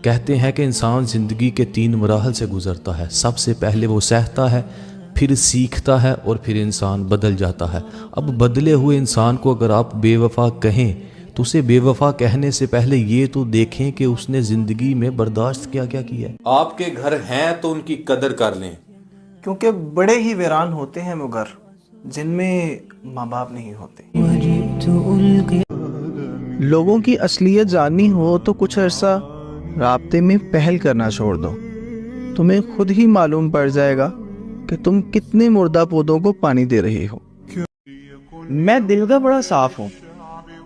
کہتے ہیں کہ انسان زندگی کے 3 مراحل سے گزرتا ہے. سب سے پہلے وہ سہتا ہے، پھر سیکھتا ہے اور پھر انسان بدل جاتا ہے. اب بدلے ہوئے انسان کو اگر آپ بے وفا کہیں تو اسے بے وفا کہنے سے پہلے یہ تو دیکھیں کہ اس نے زندگی میں برداشت کیا کیا کیا ہے. آپ کے گھر ہیں تو ان کی قدر کر لیں، کیونکہ بڑے ہی ویران ہوتے ہیں وہ گھر جن میں ماں باپ نہیں ہوتے. لوگوں کی اصلیت جاننی ہو تو کچھ عرصہ رابطے میں پہل کرنا چھوڑ دو. تمہیں خود ہی معلوم پڑ جائے گا کہ تم کتنے مردہ پودوں کو پانی دے رہے ہو. میں دل کا بڑا صاف ہوں،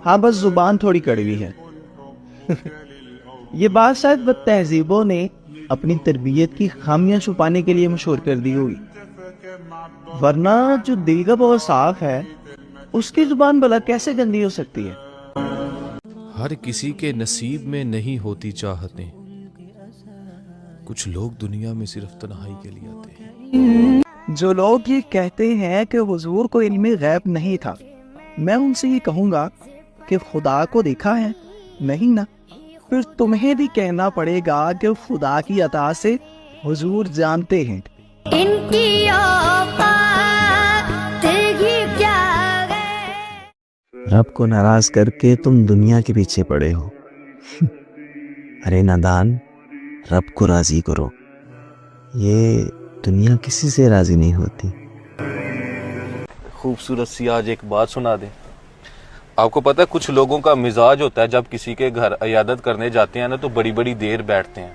ہاں بس زبان تھوڑی کڑوی ہے. یہ بات شاید بد تہذیبوں نے اپنی تربیت کی خامیاں چھپانے کے لیے مشہور کر دی ہوگی، ورنہ جو دل کا بہت صاف ہے اس کی زبان بھلا کیسے گندی ہو سکتی ہے. ہر کسی کے نصیب میں نہیں ہوتی چاہتیں، کچھ لوگ دنیا میں صرف تنہائی کے لیے آتے ہیں. جو لوگ یہ کہتے ہیں کہ حضور کو علم غیب نہیں تھا، میں ان سے یہ کہوں گا کہ خدا کو دیکھا ہے؟ نہیں نا. پھر تمہیں بھی کہنا پڑے گا کہ خدا کی عطا سے حضور جانتے ہیں. ان کی اوقات ہی کیا ہے. رب کو ناراض کر کے تم دنیا کے پیچھے پڑے ہو. ارے نادان، رب کو راضی کرو. یہ دنیا کسی سے راضی نہیں ہوتی. خوبصورت سی آج ایک بات سنا دیں. آپ کو پتہ ہے کچھ لوگوں کا مزاج ہوتا ہے جب کسی کے گھر عیادت کرنے جاتے ہیں نا تو بڑی بڑی دیر بیٹھتے ہیں.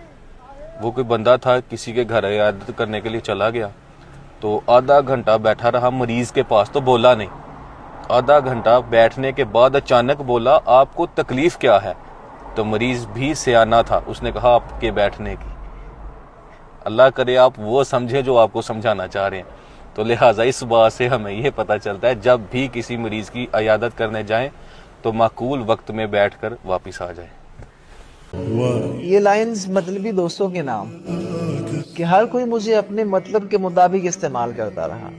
وہ کوئی بندہ تھا کسی کے گھر عیادت کرنے کے لیے چلا گیا تو آدھا گھنٹہ بیٹھا رہا مریض کے پاس تو بولا نہیں. آدھا گھنٹہ بیٹھنے کے بعد اچانک بولا آپ کو تکلیف کیا ہے؟ تو مریض بھی سیانہ تھا، اس نے کہا آپ کے بیٹھنے کی. اللہ کرے آپ وہ سمجھے جو آپ کو سمجھانا چاہ رہے ہیں. تو لہٰذا اس بات سے ہمیں یہ پتہ چلتا ہے جب بھی کسی مریض کی عیادت کرنے جائیں تو معقول وقت میں بیٹھ کر واپس آ جائیں. یہ لائنز مطلبی دوستوں کے نام کہ ہر کوئی مجھے اپنے مطلب کے مطابق استعمال کرتا رہا.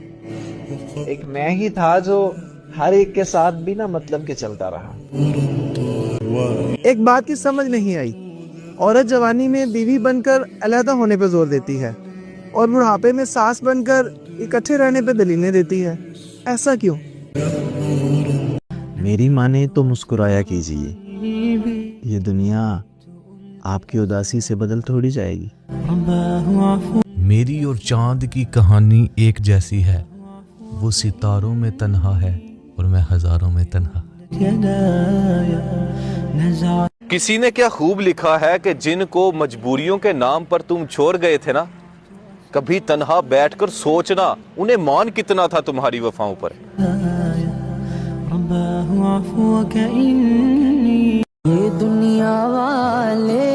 ایک میں ہی تھا جو ہر ایک کے ساتھ بنا مطلب کے چلتا رہا. ایک بات کی سمجھ نہیں آئی، عورت جوانی میں بیوی بن کر علیحدہ ہونے پہ زور دیتی ہے اور بڑھاپے میں ساس بن کر اکٹھے رہنے پہ دلیلیں دیتی ہے. ایسا کیوں؟ میری مانے تو مسکرایا کیجیے، یہ دنیا آپ کی اداسی سے بدل تھوڑی جائے گی. میری اور چاند کی کہانی ایک جیسی ہے، وہ ستاروں میں تنہا ہے اور میں ہزاروں میں تنہا. کسی نے کیا خوب لکھا ہے کہ جن کو مجبوریوں کے نام پر تم چھوڑ گئے تھے نا، کبھی تنہا بیٹھ کر سوچنا انہیں مان کتنا تھا تمہاری وفاؤں پر. یہ دنیا والے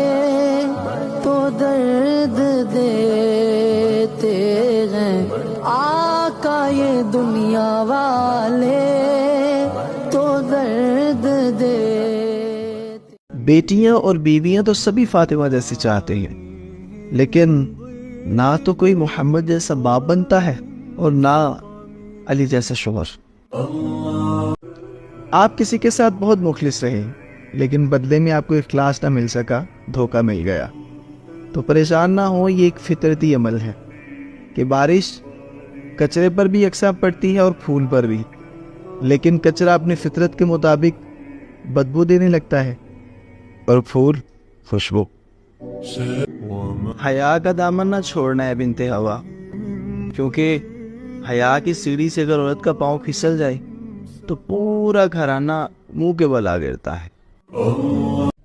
تو درد دیتے ہیں آقا، یہ دنیا والے تو درد دیتے. بیٹیاں اور بیویاں تو سبھی فاطمہ جیسی چاہتے ہیں، لیکن نہ تو کوئی محمد جیسا باپ بنتا ہے اور نہ علی جیسا شوہر. آپ کسی کے ساتھ بہت مخلص رہے لیکن بدلے میں آپ کو اخلاص نہ مل سکا، دھوکہ مل گیا، تو پریشان نہ ہو. یہ ایک فطرتی عمل ہے کہ بارش کچرے پر بھی یکساں پڑتی ہے اور پھول پر بھی، لیکن کچرا اپنی فطرت کے مطابق بدبو دینے لگتا ہے اور پھول خوشبو. حیا کا دامن نہ چھوڑنا ہے بنت ہوا، کیونکہ حیا کی سیڑھی سے اگر عورت کا پاؤں پھسل جائے تو پورا گھرانہ منہ کے بل آ گرتا ہے.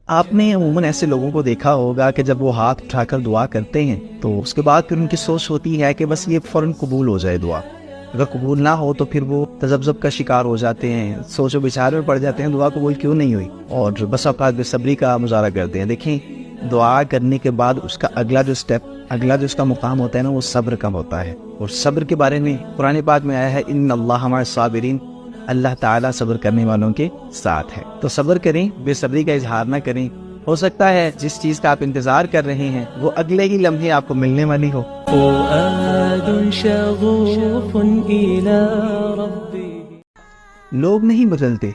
آپ نے عموماً ایسے لوگوں کو دیکھا ہوگا کہ جب وہ ہاتھ اٹھا کر دعا کرتے ہیں تو اس کے بعد پھر ان کی سوچ ہوتی ہے کہ بس یہ فوراً قبول ہو جائے دعا. اگر قبول نہ ہو تو پھر وہ تذبذب کا شکار ہو جاتے ہیں، سوچ و بچار میں پڑ جاتے ہیں دعا قبول کیوں نہیں ہوئی، اور بس اوقات بے صبری کا مظاہرہ کرتے ہیں. دیکھیں، دعا کرنے کے بعد اس کا اگلا جو سٹیپ، اگلا جو اس کا مقام ہوتا ہے نا، وہ صبر کا ہوتا ہے. اور صبر کے بارے میں قرآن پاک میں آیا ہے ان اللہ مع الصابرین، اللہ تعالیٰ صبر کرنے والوں کے ساتھ ہے. تو صبر کریں، بے صبری کا اظہار نہ کریں. ہو سکتا ہے جس چیز کا آپ انتظار کر رہے ہیں وہ اگلے ہی لمحے آپ کو ملنے والی ہو. لوگ نہیں بدلتے،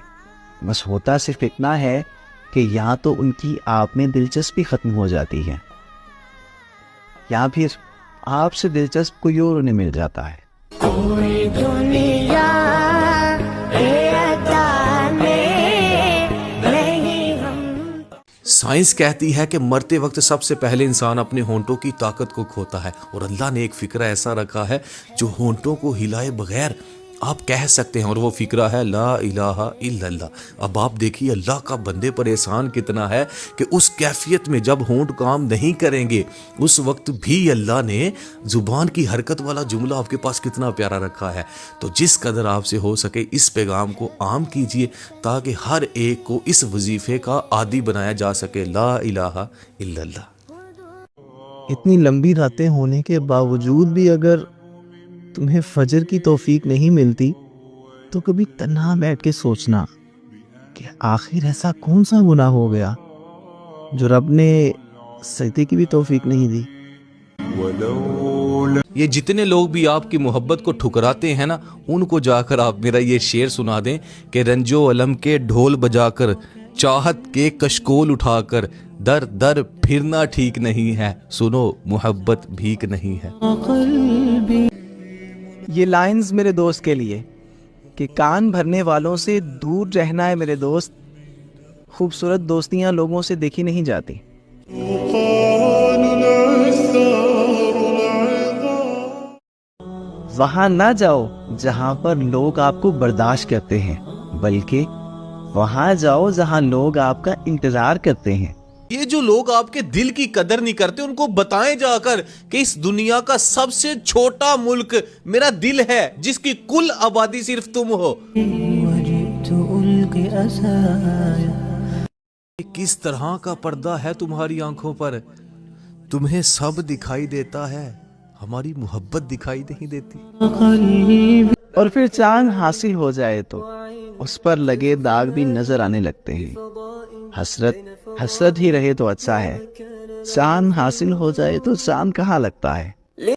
بس ہوتا صرف اتنا ہے کہ کہ یا تو ان کی آپ میں دلچسپی ختم ہو جاتی ہے یا پھر آپ سے دلچسپ کوئی اور انہیں مل جاتا ہے. سائنس کہتی ہے کہ مرتے وقت سب سے پہلے انسان اپنے ہونٹوں کی طاقت کو کھوتا ہے، اور اللہ نے ایک فکرہ ایسا رکھا ہے جو ہونٹوں کو ہلائے بغیر آپ کہہ سکتے ہیں، اور وہ فکرہ ہے لا الہ الا اللہ. اب آپ دیکھیے اللہ کا بندے پر احسان کتنا ہے کہ اس کیفیت میں جب ہونٹ کام نہیں کریں گے اس وقت بھی اللہ نے زبان کی حرکت والا جملہ آپ کے پاس کتنا پیارا رکھا ہے. تو جس قدر آپ سے ہو سکے اس پیغام کو عام کیجئے تاکہ ہر ایک کو اس وظیفے کا عادی بنایا جا سکے. لا الہ الا اللہ. اتنی لمبی راتیں ہونے کے باوجود بھی اگر تمہیں فجر کی توفیق نہیں ملتی تو کبھی تنہا بیٹھ کے سوچنا کہ آخر ایسا کون سا گناہ ہو گیا جو رب نے سجدے کی بھی توفیق نہیں دی. یہ جتنے لوگ بھی آپ کی محبت کو ٹھکراتے ہیں نا، ان کو جا کر آپ میرا یہ شعر سنا دیں کہ رنج و علم کے ڈھول بجا کر، چاہت کے کشکول اٹھا کر، در در پھرنا ٹھیک نہیں ہے، سنو محبت بھیک نہیں ہے. یہ لائنز میرے دوست کے لیے کہ کان بھرنے والوں سے دور رہنا ہے میرے دوست. خوبصورت دوستیاں لوگوں سے دیکھی نہیں جاتی. وہاں نہ جاؤ جہاں پر لوگ آپ کو برداشت کرتے ہیں، بلکہ وہاں جاؤ جہاں لوگ آپ کا انتظار کرتے ہیں. یہ جو لوگ آپ کے دل کی قدر نہیں کرتے ان کو بتائیں جا کر کہ اس دنیا کا سب سے چھوٹا ملک میرا دل ہے جس کی کل آبادی صرف تم ہو. کس طرح کا پردہ ہے تمہاری آنکھوں پر، تمہیں سب دکھائی دیتا ہے، ہماری محبت دکھائی نہیں دیتی. اور پھر چاند حاصل ہو جائے تو اس پر لگے داغ بھی نظر آنے لگتے ہیں. حسرت ہی رہے تو اچھا ہے، چاند حاصل ہو جائے تو چاند کہاں لگتا ہے.